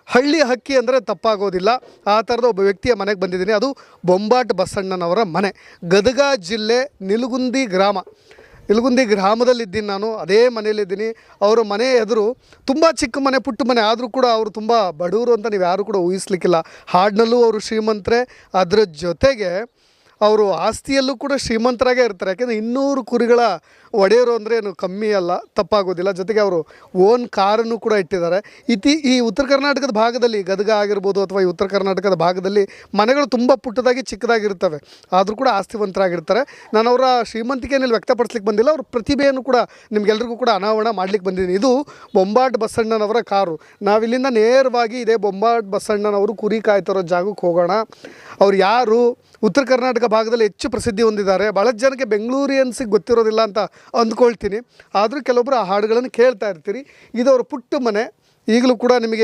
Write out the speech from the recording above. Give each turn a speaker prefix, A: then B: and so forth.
A: ಹಳ್ಳಿ ಹಕ್ಕಿ ಅಂದರೆ ತಪ್ಪಾಗೋದಿಲ್ಲ. ಆ ಥರದ ಒಬ್ಬ ವ್ಯಕ್ತಿಯ ಮನೆಗೆ ಬಂದಿದ್ದೀನಿ. ಅದು ಬೊಂಬಾಟ್ ಬಸಣ್ಣನವರ ಮನೆ, ಗದಗ ಜಿಲ್ಲೆ ನಿಲಗುಂದಿ ಗ್ರಾಮದಲ್ಲಿದ್ದೀನಿ ನಾನು. ಅದೇ ಮನೆಯಲ್ಲಿದ್ದೀನಿ. ಅವರ ಮನೆ ಎದುರು ತುಂಬ ಚಿಕ್ಕ ಮನೆ, ಪುಟ್ಟ ಮನೆ, ಆದರೂ ಕೂಡ ಅವರು ತುಂಬ ಬಡವರು ಅಂತ ನೀವು ಯಾರೂ ಕೂಡ ಊಹಿಸ್ಲಿಕ್ಕಿಲ್ಲ. ಹಾಡಿನಲ್ಲೂ ಅವರು ಶ್ರೀಮಂತರೇ, ಅದರ ಜೊತೆಗೆ ಅವರು ಆಸ್ತಿಯಲ್ಲೂ ಕೂಡ ಶ್ರೀಮಂತರಾಗೇ ಇರ್ತಾರೆ. ಯಾಕೆಂದರೆ 200 ಕುರಿಗಳ ಒಡೆಯರು ಅಂದರೆ ಏನು ಕಮ್ಮಿ ಅಲ್ಲ, ತಪ್ಪಾಗೋದಿಲ್ಲ. ಜೊತೆಗೆ ಅವರು ಓನ್ ಕಾರನ್ನು ಕೂಡ ಇಟ್ಟಿದ್ದಾರೆ. ಈ ಉತ್ತರ ಕರ್ನಾಟಕದ ಭಾಗದಲ್ಲಿ, ಗದಗ ಆಗಿರ್ಬೋದು ಅಥವಾ ಈ ಉತ್ತರ ಕರ್ನಾಟಕದ ಭಾಗದಲ್ಲಿ ಮನೆಗಳು ತುಂಬ ಪುಟ್ಟದಾಗಿ ಚಿಕ್ಕದಾಗಿರ್ತವೆ, ಆದರೂ ಕೂಡ ಆಸ್ತಿವಂತರಾಗಿರ್ತಾರೆ. ನಾನು ಅವರ ಶ್ರೀಮಂತಿಕೆಯನ್ನು ವ್ಯಕ್ತಪಡಿಸ್ಲಿಕ್ಕೆ ಬಂದಿಲ್ಲ, ಅವ್ರ ಪ್ರತಿಭೆಯನ್ನು ಕೂಡ ನಿಮಗೆಲ್ರಿಗೂ ಕೂಡ ಅನಾವರಣ ಮಾಡಲಿಕ್ಕೆ ಬಂದಿದ್ದೀನಿ. ಇದು ಬೊಂಬಾಟ್ ಬಸಣ್ಣನವರ ಕಾರು. ನಾವಿಲ್ಲಿಂದ ನೇರವಾಗಿ ಇದೇ ಬೊಂಬಾಟ್ ಬಸಣ್ಣನವರು ಕುರಿ ಕಾಯ್ತಿರೋ ಜಾಗಕ್ಕೆ ಹೋಗೋಣ. ಅವ್ರು ಯಾರು, ಉತ್ತರ ಕರ್ನಾಟಕ ಭಾಗದಲ್ಲಿ ಹೆಚ್ಚು ಪ್ರಸಿದ್ಧಿ ಹೊಂದಿದ್ದಾರೆ. ಭಾಳಷ್ಟು ಜನಕ್ಕೆ ಬೆಂಗಳೂರಿಯನ್ಸಿಗೆ ಗೊತ್ತಿರೋದಿಲ್ಲ ಅಂತ ಅಂದ್ಕೊಳ್ತೀನಿ. ಆದರೂ ಕೆಲವೊಬ್ಬರು ಆ ಹಾಡುಗಳನ್ನು ಕೇಳ್ತಾ ಇರ್ತೀರಿ. ಇದು ಅವ್ರ ಪುಟ್ಟ ಮನೆ. ಈಗಲೂ ಕೂಡ ನಿಮಗೆ